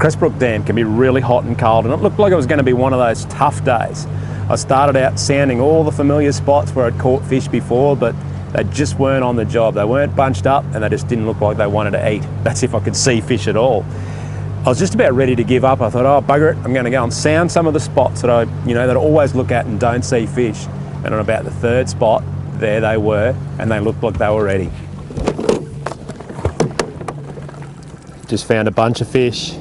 Cressbrook Dam can be really hot and cold, and it looked like it was going to be one of those tough days. I started out sounding all the familiar spots where I'd caught fish before, but they just weren't on the job. They weren't bunched up, and they just didn't look like they wanted to eat. That's if I could see fish at all. I was just about ready to give up. I thought, oh, bugger it, I'm going to go and sound some of the spots that that I always look at and don't see fish. And on about the third spot, there they were, and they looked like they were ready. Just found a bunch of fish.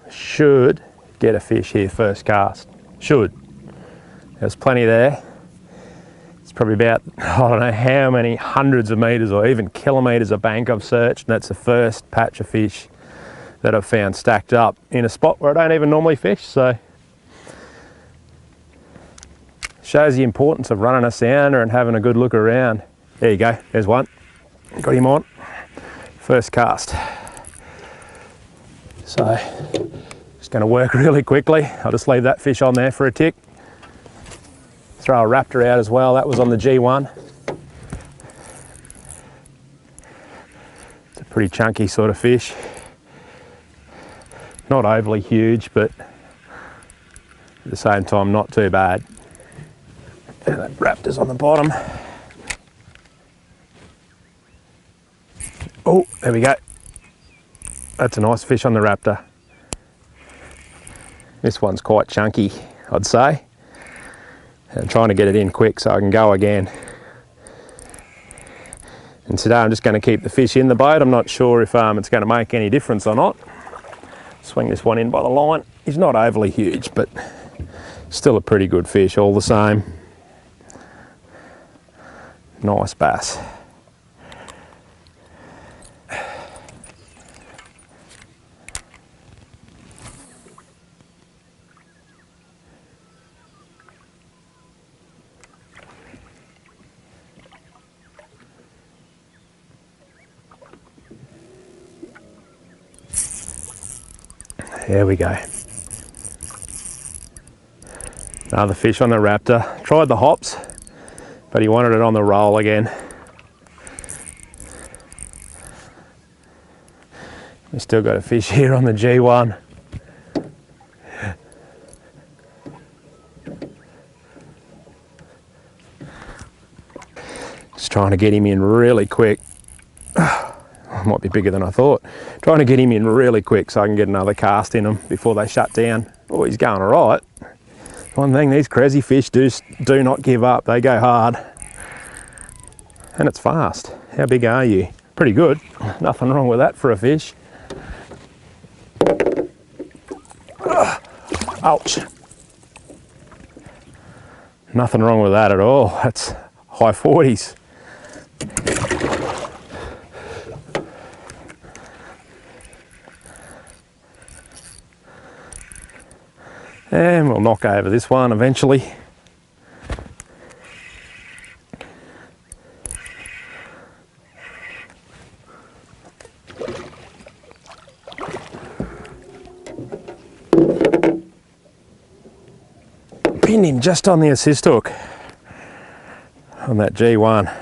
Should get a fish here first cast. Should. There's plenty there. It's probably about, I don't know how many hundreds of metres or even kilometres of bank I've searched, and that's the first patch of fish that I've found stacked up in a spot where I don't even normally fish, so shows the importance of running a sounder and having a good look around. There you go, there's one. Got him on. First cast. So, just going to work really quickly. I'll just leave that fish on there for a tick. Throw a Raptor out as well. That was on the G1. It's a pretty chunky sort of fish. Not overly huge, but at the same time not too bad. And that Raptor's on the bottom. Oh, there we go. That's a nice fish on the Raptor. This one's quite chunky, I'd say. I'm trying to get it in quick so I can go again. And today I'm just going to keep the fish in the boat. I'm not sure if it's going to make any difference or not. Swing this one in by the line. He's not overly huge, but still a pretty good fish all the same. Nice bass. There we go. Another fish on the Raptor. Tried the hops, but he wanted it on the roll again. We still got a fish here on the G1. Just trying to get him in really quick. Might be bigger than I thought. Trying to get him in really quick so I can get another cast in him before they shut down. Oh, he's going all right. One thing, these crazy fish do not give up. They go hard. And it's fast. How big are you? Pretty good. Nothing wrong with that for a fish. Ouch. Nothing wrong with that at all. That's high 40s. And we'll knock over this one eventually. Pinned him just on the assist hook on that G1.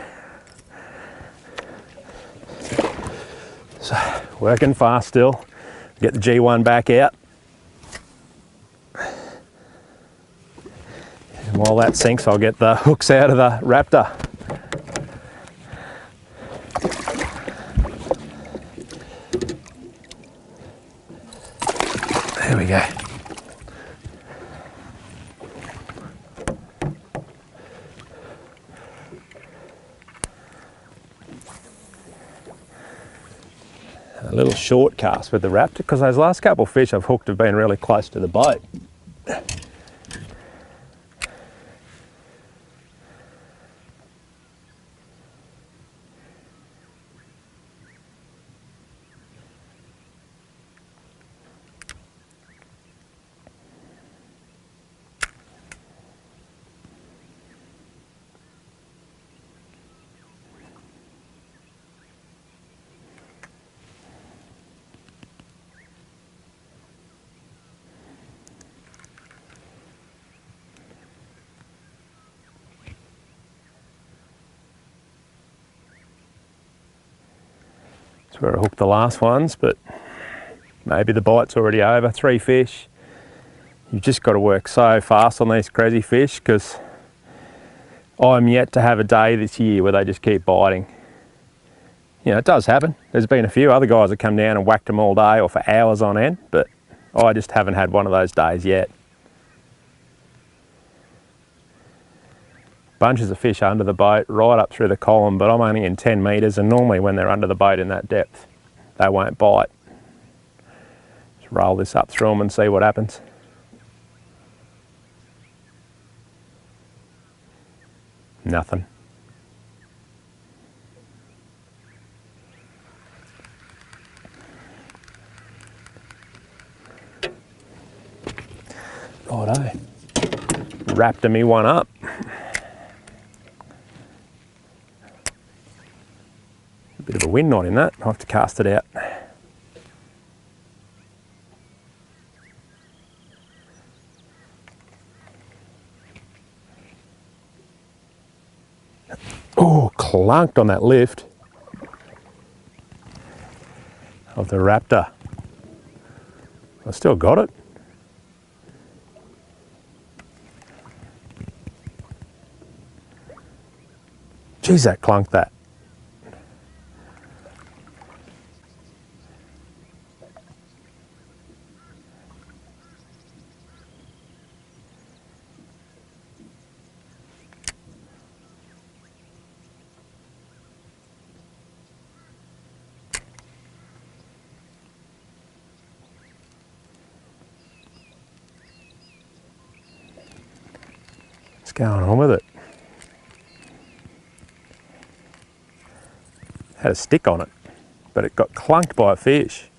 So working fast still. Get the G1 back out. And while that sinks, I'll get the hooks out of the Raptor. There we go. A little short cast with the Raptor because those last couple of fish I've hooked have been really close to the boat. That's where I hooked the last ones, but maybe the bite's already over. 3 fish. You've just got to work so fast on these crazy fish, because I'm yet to have a day this year where they just keep biting. You know, it does happen. There's been a few other guys that come down and whacked them all day or for hours on end, but I just haven't had one of those days yet. Bunches of fish under the boat, right up through the column, but I'm only in 10 metres, and normally when they're under the boat in that depth, they won't bite. Just roll this up through them and see what happens. Nothing. Righto. Raptor me one up. A bit of a wind knot in that. I'll have to cast it out. Oh, clunked on that lift of the Raptor. I still got it. Geez, that clunked that. What's going on with it? Had a stick on it, but it got clunked by a fish.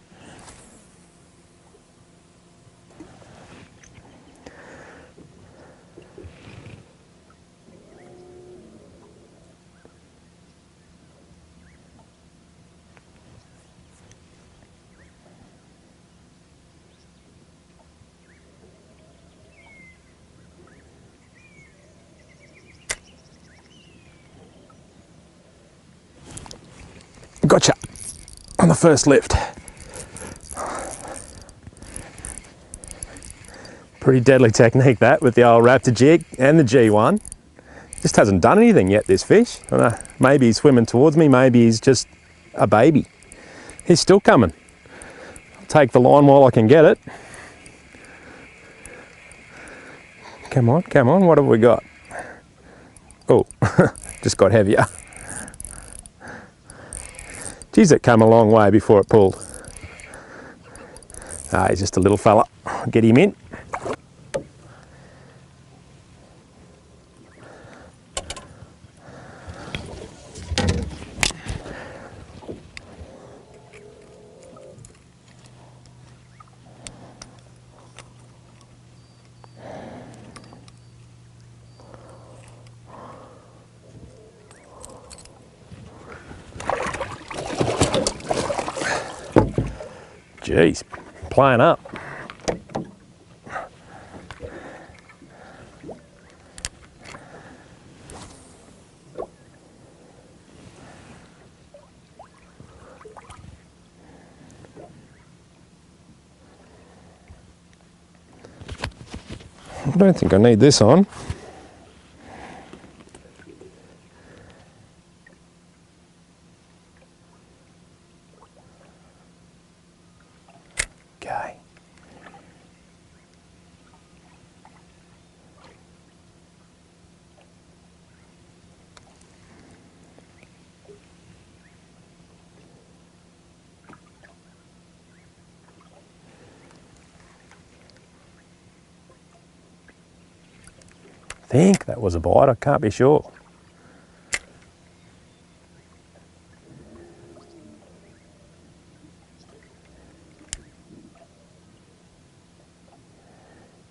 Gotcha on the first lift. Pretty deadly technique that, with the old Raptor jig and the G1. Just hasn't done anything yet, this fish. I don't know, maybe he's swimming towards me, maybe he's just a baby. He's still coming. I'll take the line while I can get it. Come on, come on, what have we got? Oh, just got heavier. Geez, it came a long way before it pulled. Ah, he's just a little fella. Get him in. Jeez, playing up. I don't think I need this on. Okay. I think that was a bite, I can't be sure.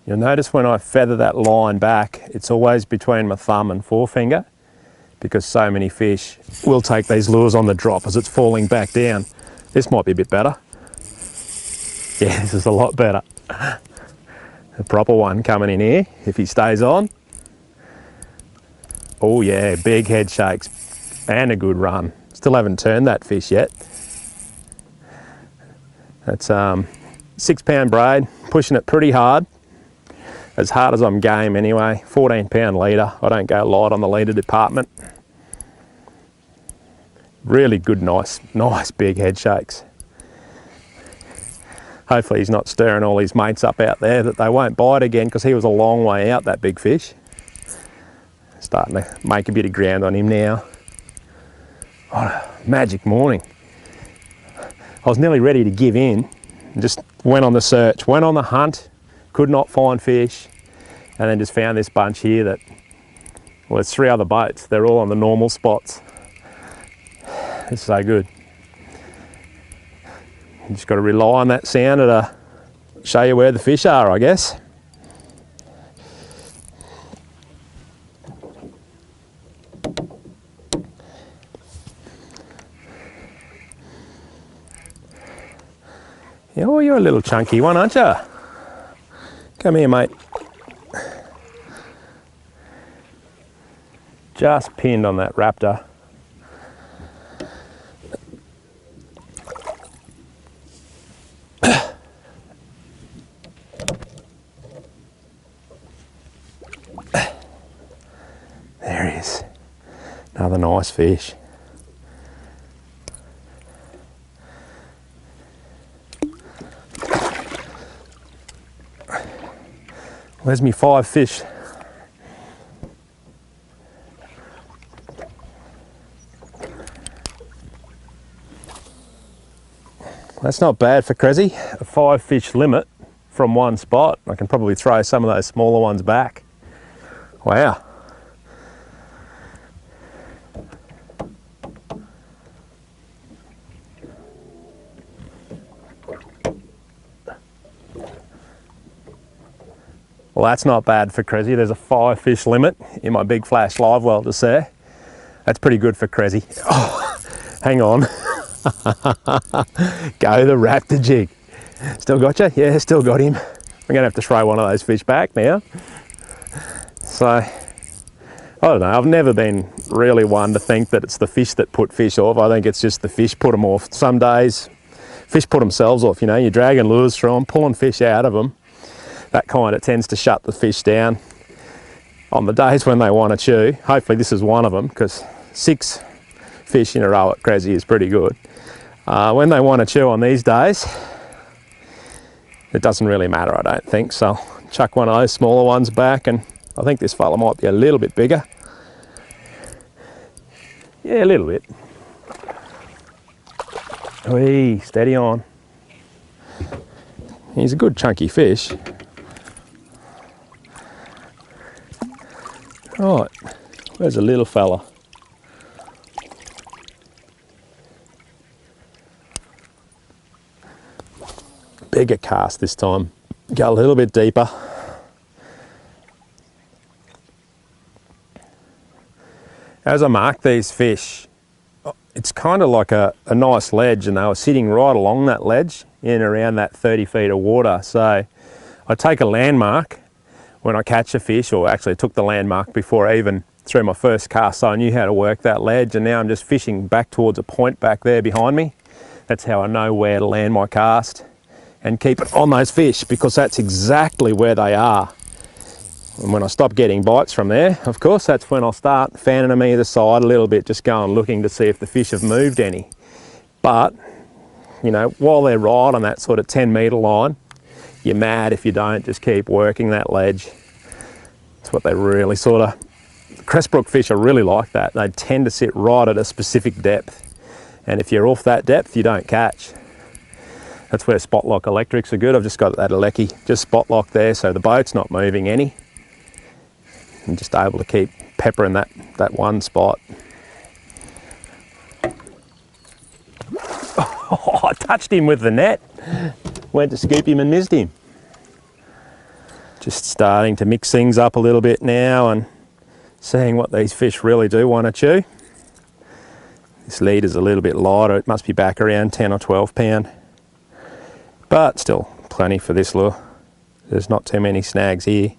You'll notice when I feather that line back, it's always between my thumb and forefinger, because so many fish will take these lures on the drop as it's falling back down. This might be a bit better. Yeah, this is a lot better. A proper one coming in here, if he stays on. Oh yeah, big head shakes and a good run. Still haven't turned that fish yet. It's 6 pound braid, pushing it pretty hard as I'm game anyway. 14 pound leader. I don't go light on the leader department. Really good, nice big head shakes. Hopefully he's not stirring all his mates up out there that they won't bite again, because he was a long way out, that big fish. Starting to make a bit of ground on him now. What a magic morning. I was nearly ready to give in and just went on the search, went on the hunt, could not find fish, and then just found this bunch here that, well, there's 3 other boats. They're all on the normal spots. It's so good. You just got to rely on that sounder to show you where the fish are, I guess. Oh, you're a little chunky one, aren't you? Come here, mate. Just pinned on that Raptor. There he is. Another nice fish. Where's me 5 fish? That's not bad for Cressy. A 5 fish limit from one spot. I can probably throw some of those smaller ones back. Wow. Well, that's not bad for Cressy. There's a 5 fish limit in my big flash live well just there. That's pretty good for Cressy. Oh, hang on. Go the Raptor jig. Still got you? Yeah, still got him. I'm gonna have to throw one of those fish back now. So, I don't know, I've never been really one to think that it's the fish that put fish off. I think it's just the fish put them off. Some days, fish put themselves off, you know, you're dragging lures through them, pulling fish out of them. That kind of tends to shut the fish down on the days when they want to chew. Hopefully this is one of them, because 6 fish in a row at Cressy is pretty good. When they want to chew on these days, it doesn't really matter, I don't think. So I'll chuck one of those smaller ones back, and I think this fella might be a little bit bigger. Yeah, a little bit. Whee, steady on. He's a good chunky fish. Right, where's a little fella? Bigger cast this time. Go a little bit deeper. As I mark these fish, it's kind of like a nice ledge, and they were sitting right along that ledge in around that 30 feet of water. So I take a landmark when I catch a fish, or actually I took the landmark before I even threw my first cast, so I knew how to work that ledge, and now I'm just fishing back towards a point back there behind me. That's how I know where to land my cast and keep it on those fish, because that's exactly where they are. And when I stop getting bites from there, of course, that's when I'll start fanning them either side a little bit, just going looking to see if the fish have moved any. But, you know, while they're right on that sort of 10-metre line, you're mad if you don't just keep working that ledge. It's what they really sort of... Cressbrook fish are really like that. They tend to sit right at a specific depth. And if you're off that depth, you don't catch. That's where spot lock electrics are good. I've just got that Alecki, just spot lock there, so the boat's not moving any. I'm just able to keep peppering that one spot. Oh, I touched him with the net. Went to scoop him and missed him. Just starting to mix things up a little bit now and seeing what these fish really do want to chew. This leader's a little bit lighter. It must be back around 10 or 12 pound. But still plenty for this lure. There's not too many snags here.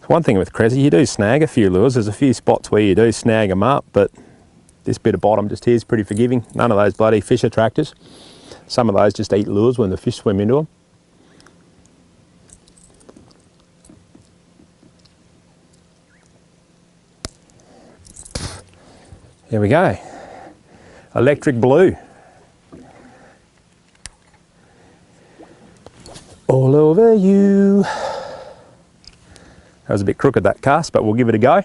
One thing with Cressy, you do snag a few lures. There's a few spots where you do snag them up, but this bit of bottom just here is pretty forgiving. None of those bloody fish attractors. Some of those just eat lures when the fish swim into them. Here we go. Electric blue. All over you. That was a bit crooked, that cast, but we'll give it a go.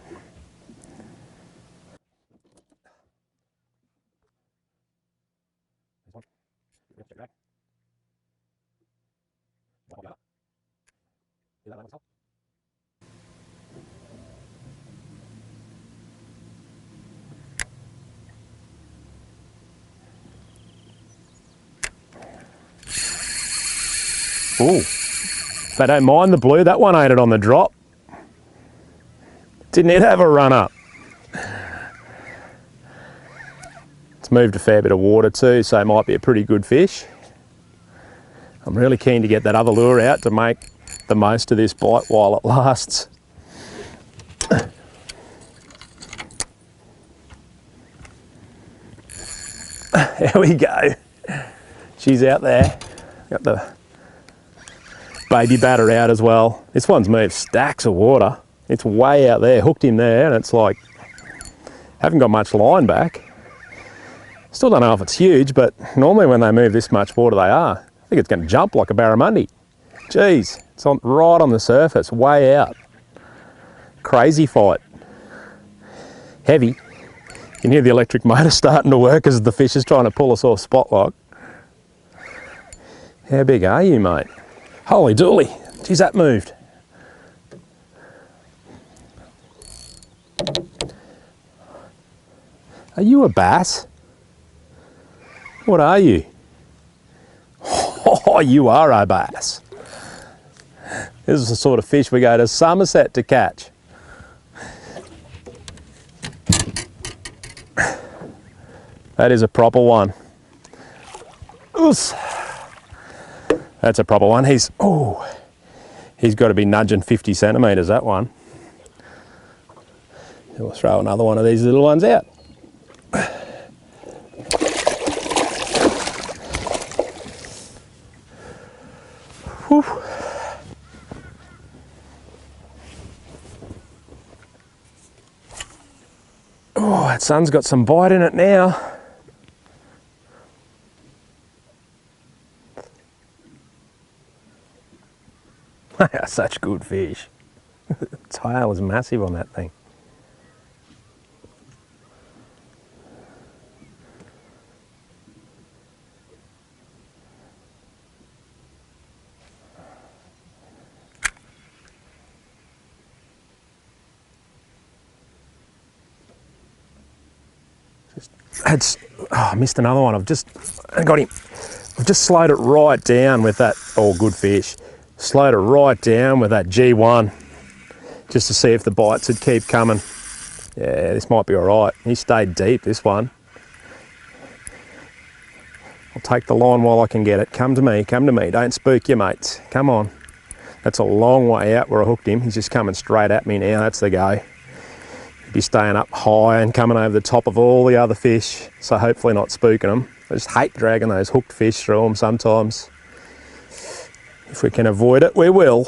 Ooh, they don't mind the blue. That one ate it on the drop. Didn't it have a run up? It's moved a fair bit of water too, so it might be a pretty good fish. I'm really keen to get that other lure out to make the most of this bite while it lasts. There we go. She's out there. Got the baby batter out as well. This one's moved stacks of water. It's way out there. Hooked him there, and it's like, haven't got much line back. Still don't know if it's huge, but normally when they move this much water, they are. I think it's going to jump like a barramundi. Jeez, it's right on the surface, way out. Crazy fight. Heavy. You can hear the electric motor starting to work as the fish is trying to pull us off spot lock. How big are you, mate? Holy dooly. Geez, that moved. Are you a bass? What are you? Oh, you are a bass. This is the sort of fish we go to Somerset to catch. That is a proper one. Oops. That's a proper one. He's got to be nudging 50 centimetres, that one. We'll throw another one of these little ones out. Whew. Oh, that sun's got some bite in it now. They are such good fish. The tail is massive on that thing. I missed another one. I got him. I've just slowed it right down with that. Oh, good fish. Slowed it right down with that G1 just to see if the bites would keep coming. Yeah, this might be all right. He stayed deep, this one. I'll take the line while I can get it. Come to me, come to me. Don't spook your mates. Come on. That's a long way out where I hooked him. He's just coming straight at me now. That's the go. He'd be staying up high and coming over the top of all the other fish, so hopefully not spooking them. I just hate dragging those hooked fish through them sometimes. If we can avoid it, we will.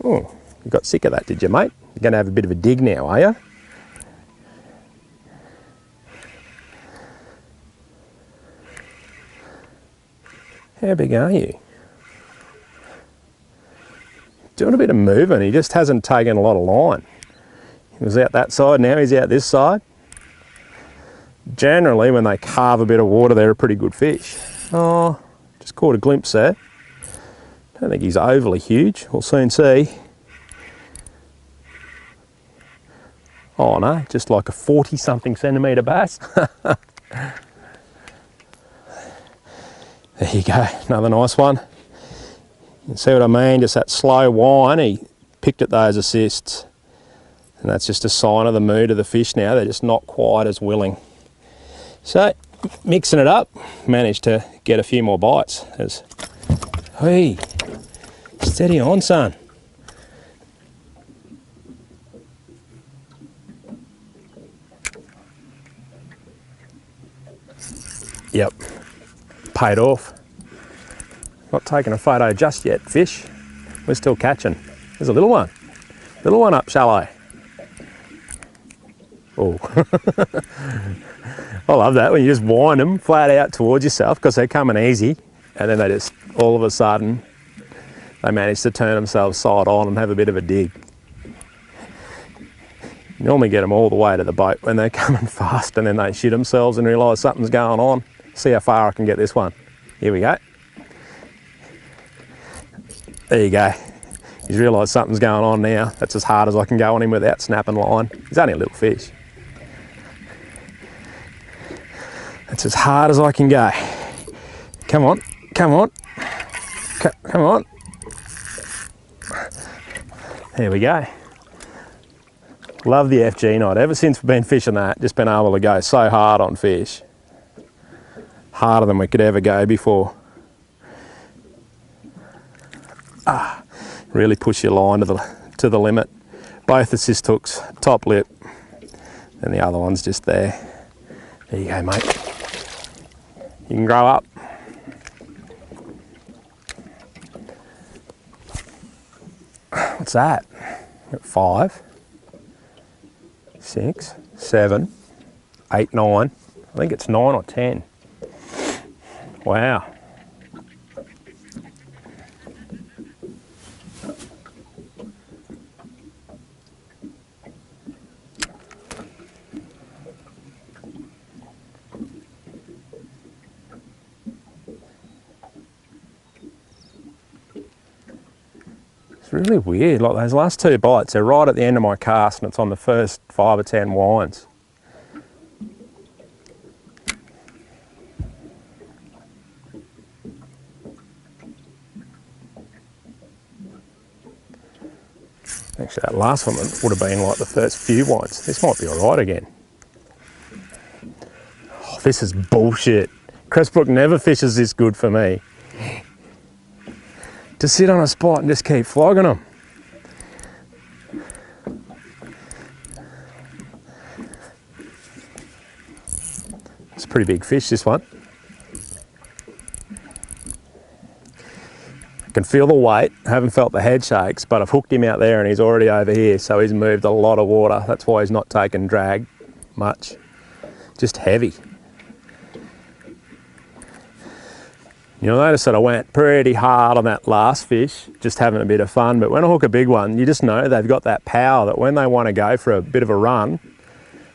Oh, you got sick of that, did you, mate? You're going to have a bit of a dig now, are you? How big are you? Doing a bit of moving. He just hasn't taken a lot of line. He was out that side, now he's out this side. Generally, when they carve a bit of water, they're a pretty good fish. Oh, just caught a glimpse there. Don't think he's overly huge. We'll soon see. Oh no, just like a 40-something centimetre bass. There you go, another nice one. You can see what I mean, just that slow whine. He picked at those assists. And that's just a sign of the mood of the fish now. They're just not quite as willing. So, mixing it up, managed to get a few more bites. Hey, steady on, son. Yep, paid off. Not taking a photo just yet, fish. We're still catching. There's a little one. Little one up shallow. Oh. I love that when you just wind them flat out towards yourself because they're coming easy, and then they just, all of a sudden, they manage to turn themselves side on and have a bit of a dig. You normally get them all the way to the boat when they're coming fast, and then they shit themselves and realise something's going on. See how far I can get this one. Here we go. There you go. He's realised something's going on now. That's as hard as I can go on him without snapping line. He's only a little fish. That's as hard as I can go. Come on, come on, come on. There we go. Love the FG knot. Ever since we've been fishing that, just been able to go so hard on fish. Harder than we could ever go before. Really push your line to the limit. Both assist hooks, top lip, and the other one's just there. There you go, mate. You can grow up. What's that? 5, 6, 7, 8, 9. I think it's 9 or 10. Wow. It's really weird, like those last 2 bites, they're right at the end of my cast and it's on the first 5 or 10 winds. Actually, that last one would have been like the first few winds. This might be all right again. Oh, this is bullshit. Cressbrook never fishes this good for me. To sit on a spot and just keep flogging them. It's a pretty big fish, this one. I can feel the weight, haven't felt the head shakes, but I've hooked him out there and he's already over here, so he's moved a lot of water. That's why he's not taking drag much, just heavy. You'll notice that I went pretty hard on that last fish, just having a bit of fun, but when I hook a big one, you just know they've got that power that when they want to go for a bit of a run,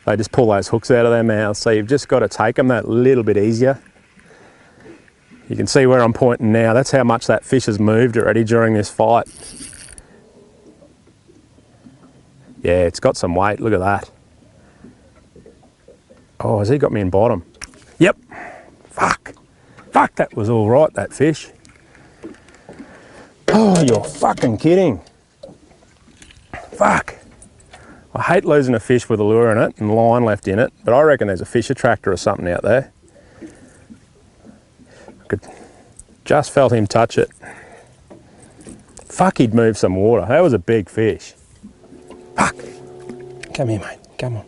they just pull those hooks out of their mouths, so you've just got to take them that little bit easier. You can see where I'm pointing now, that's how much that fish has moved already during this fight. Yeah, it's got some weight, look at that. Oh, has he got me in bottom? Yep, fuck. Fuck, that was all right, that fish. Oh, you're fucking kidding. Fuck. I hate losing a fish with a lure in it and line left in it, but I reckon there's a fish attractor or something out there. I could just felt him touch it. Fuck, he'd moved some water. That was a big fish. Fuck. Come here, mate. Come on.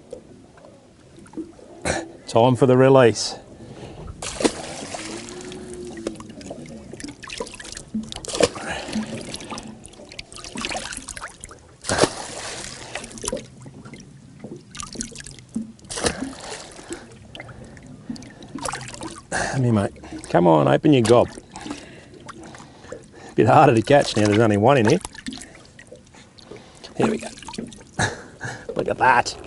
Time for the release. Come here, mate. Come on, open your gob. Bit harder to catch now, there's only one in here. Here we go. Look at that.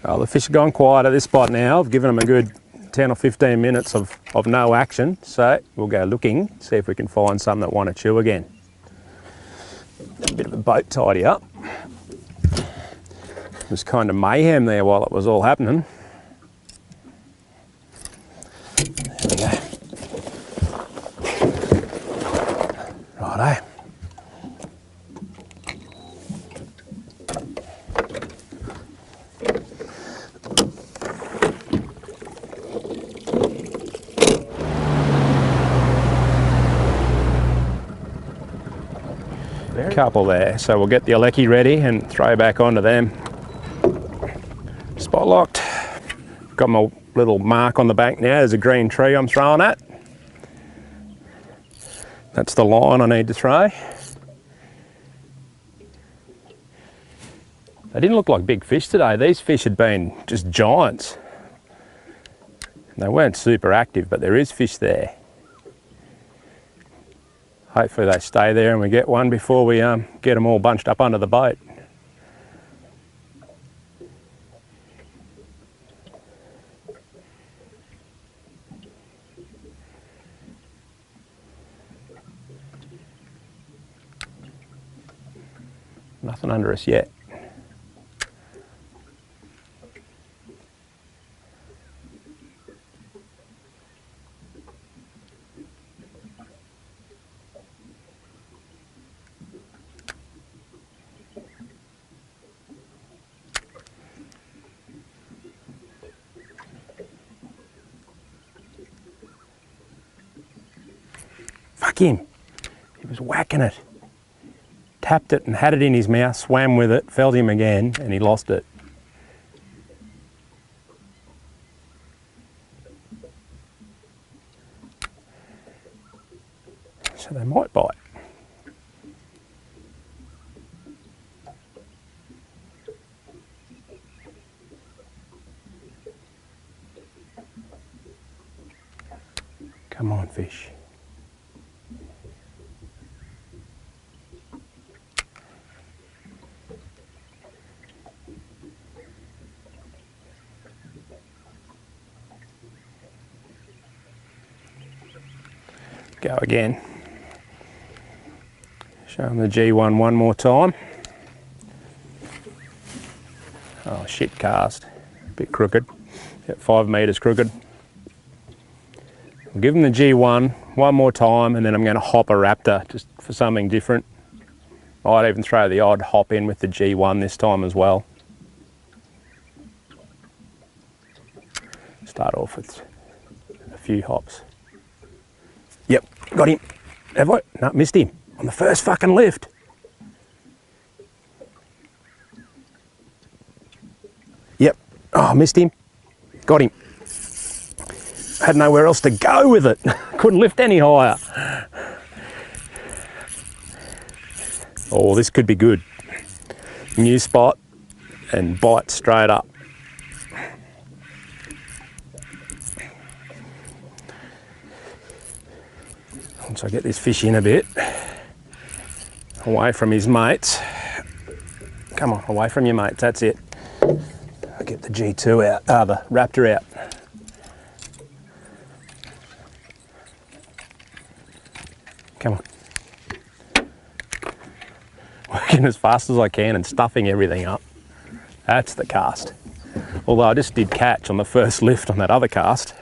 Well, the fish have gone quiet at this spot now. I've given them a good 10 or 15 minutes of no action, so we'll go looking, see if we can find some that want to chew again. A bit of a boat tidy up. It was kind of mayhem there while it was all happening. There we go. Righto. Couple there, so we'll get the Alecki ready and throw back onto them. Spot locked. Got my little mark on the bank now. There's a green tree I'm throwing at. That's the line I need to throw. They didn't look like big fish today. These fish had been just giants. They weren't super active, but there is fish there. Hopefully they stay there and we get one before we get them all bunched up under the boat. Nothing under us yet. Fuck him. He was whacking it. Tapped it and had it in his mouth, swam with it, felt him again, and he lost it. So they might bite. Come on, fish. Go again. Show them the G1 one more time. Oh shit, cast. A bit crooked. 5 metres crooked. I'll give them the G1 one more time and then I'm going to hop a Raptor just for something different. Might even throw the odd hop in with the G1 this time as well. Start off with a few hops. Yep, got him. Have I? No, missed him on the first fucking lift. Yep. Oh, missed him. Got him. Had nowhere else to go with it. Couldn't lift any higher. Oh, this could be good. New spot and bite straight up. Once I get this fish in a bit, away from his mates. Come on, away from your mates, that's it. I'll get the G2 out, the Raptor out. Come on. Working as fast as I can and stuffing everything up. That's the cast. Although I just did catch on the first lift on that other cast.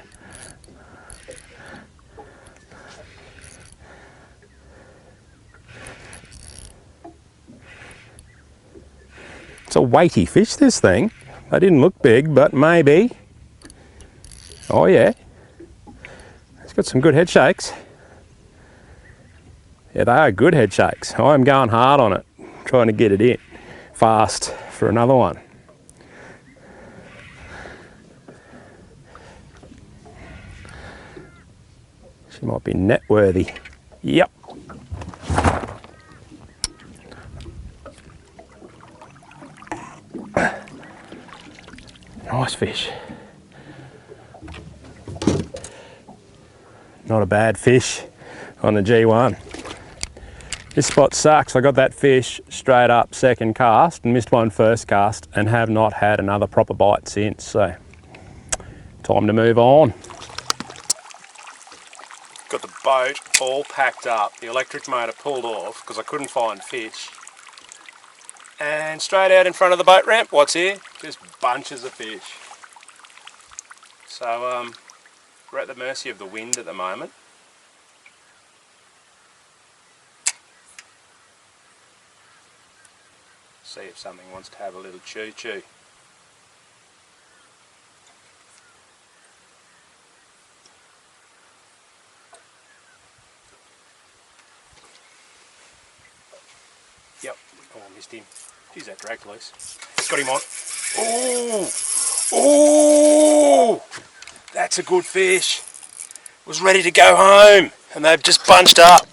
It's a weighty fish, this thing. They didn't look big, but maybe. Oh yeah. It's got some good head shakes. Yeah, they are good head shakes. I'm going hard on it, trying to get it in fast for another one. She might be net worthy. Yep. Nice fish. Not a bad fish on the G1. This spot sucks. I got that fish straight up second cast and missed one first cast and have not had another proper bite since. So, time to move on. Got the boat all packed up. The electric motor pulled off because I couldn't find fish. And straight out in front of the boat ramp, what's here? Just bunches of fish. So we're at the mercy of the wind at the moment. See if something wants to have a little choo-choo. missed him. Geez, that dragged loose. Got him on. Oh! Oh! That's a good fish. Was ready to go home and they've just bunched up.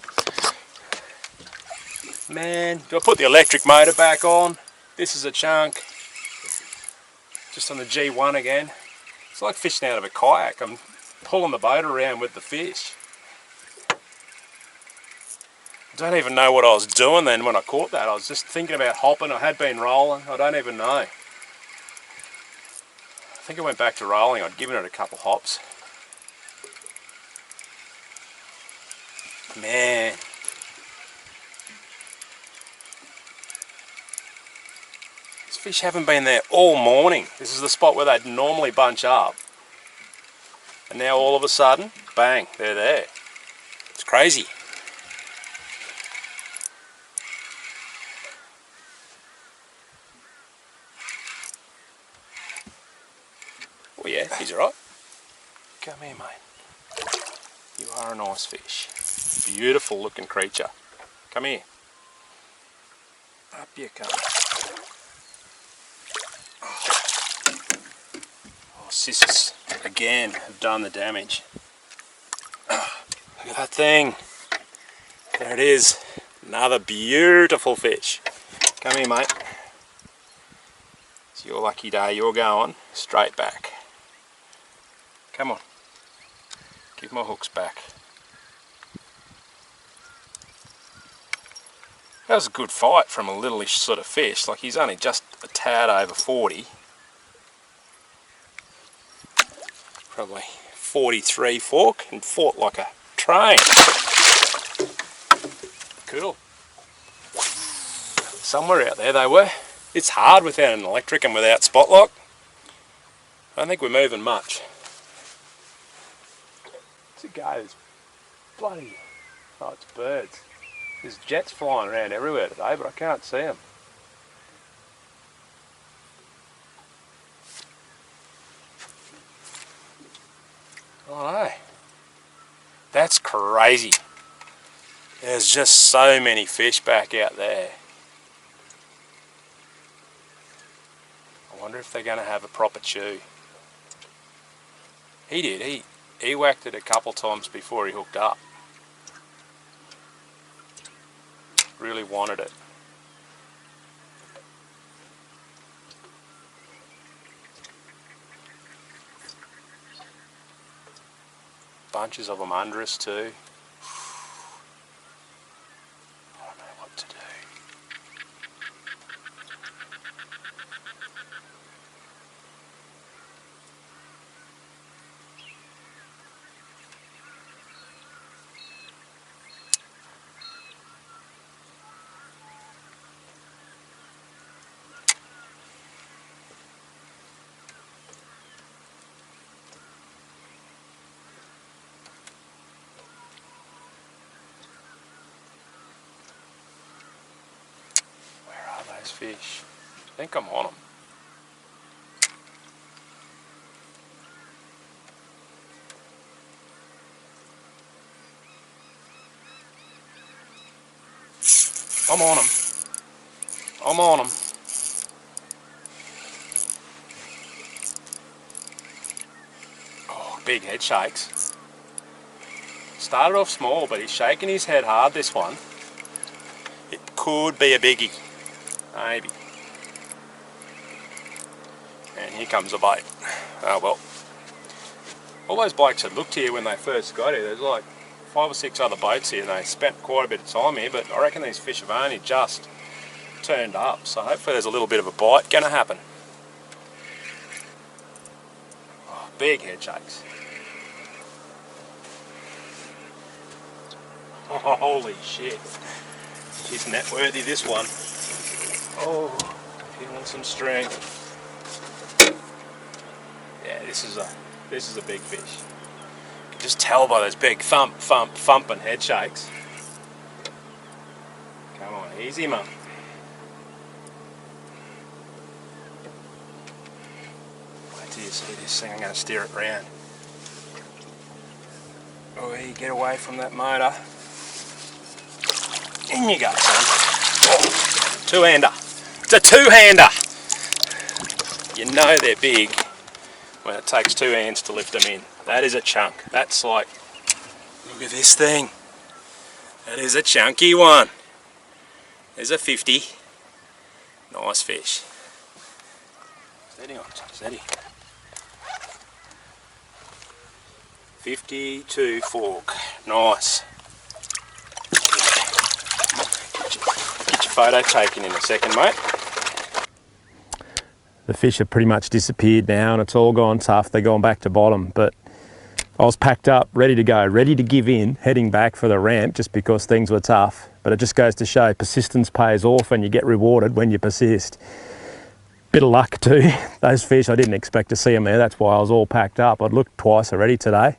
Man, do I put the electric motor back on? This is a chunk. Just on the G1 again. It's like fishing out of a kayak. I'm pulling the boat around with the fish. I don't even know what I was doing then when I caught that. I was just thinking about hopping. I had been rolling. I don't even know. I think I went back to rolling. I'd given it a couple hops. Man. These fish haven't been there all morning. This is the spot where they'd normally bunch up. And now all of a sudden, bang, they're there. It's crazy. Oh yeah, he's alright. Come here, mate. You are a nice fish. Beautiful looking creature. Come here. Up you come. Oh, sisters again have done the damage. Look at that thing. There it is. Another beautiful fish. Come here, mate. It's your lucky day. You're going straight back. Come on. Give my hooks back. That was a good fight from a littleish sort of fish. Like, he's only just a tad over 40. Probably 43 fork and fought like a train. Cool. Somewhere out there they were. It's hard without an electric and without spotlight. I don't think we're moving much. It's a guy that's bloody... Oh, it's birds. There's jets flying around everywhere today, but I can't see them. Oh no. That's crazy. There's just so many fish back out there. I wonder if they're going to have a proper chew. He did. He whacked it a couple times before he hooked up. Really wanted it. Bunches of them under us too. I don't know what to do. Fish. I think I'm on them. I'm on them. I'm on them. Oh, big head shakes. Started off small, but he's shaking his head hard, this one. It could be a biggie. Maybe. And here comes a bait. Oh well. All those blokes had looked here when they first got here. There's like 5 or 6 other boats here and they spent quite a bit of time here, but I reckon these fish have only just turned up, so hopefully there's a little bit of a bite going to happen. Oh, big head shakes. Oh, holy shit. He's net worthy, this one. Oh, feeling some strength. Yeah, this is a big fish. You can just tell by those big thump, thump, thumping head shakes. Come on, easy, mum. Wait till you see this thing. I'm going to steer it round. Oh, you get away from that motor. In you go, son. Oh, two-hander. It's a two-hander. You know they're big when it takes two hands to lift them in. That is a chunk. That's like, look at this thing. That is a chunky one. There's a 50. Nice fish. Steady on, steady. 52 fork. Nice. Get your photo taken in a second, mate. The fish have pretty much disappeared now and it's all gone tough. They're going back to bottom, but I was packed up, ready to go, ready to give in, heading back for the ramp just because things were tough. But it just goes to show persistence pays off and you get rewarded when you persist. Bit of luck too. Those fish, I didn't expect to see them there. That's why I was all packed up. I'd looked twice already today.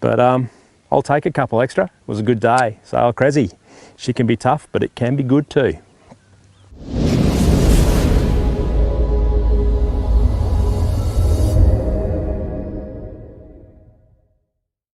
But I'll take a couple extra. It was a good day. So Cressy, she can be tough, but it can be good too.